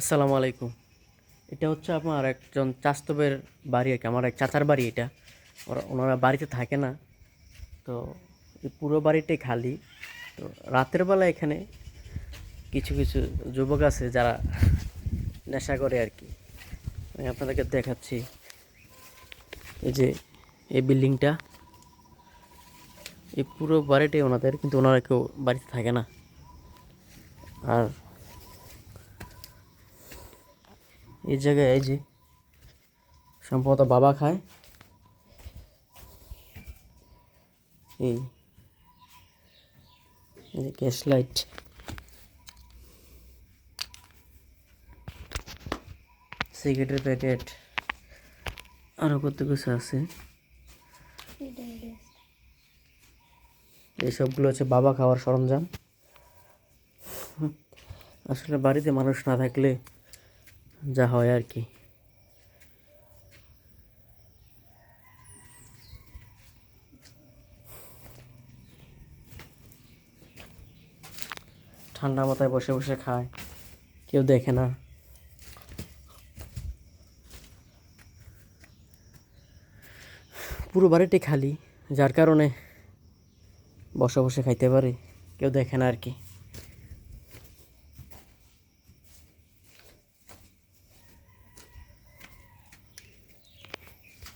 আসসালামু আলাইকুম। এটা হচ্ছে আমার একজন চাস্তবের বাড়ি আর কি, আমার এক চাচার বাড়ি এটা। ওনারা বাড়িতে থাকে না, তো এই পুরো বাড়িটাই খালি। তো রাতের বেলা এখানে কিছু কিছু যুবক আছে যারা নেশা করে আর কি। আমি আপনাদেরকে দেখাচ্ছি, এই যে এই বিল্ডিংটা, এই পুরো বাড়িটাই ওনাদের, কিন্তু ওনারা কেউ বাড়িতে থাকে না। আর এই জায়গায় এই যে সম্ভবত বাবা খায়, এই গ্যাস লাইট, সিগারেটের প্যাকেট, আরও কত কিছু আছে। এইসবগুলো হচ্ছে বাবা খাওয়ার সরঞ্জাম। আসলে বাড়িতে মানুষ না থাকলে যা হয় আর কি। ঠান্ডা মাথায় বসে বসে খায়, কেউ দেখে না। পুরো বাড়িটি খালি, যার কারণে বসে বসে খাইতে পারে, কেউ দেখে না আর কি।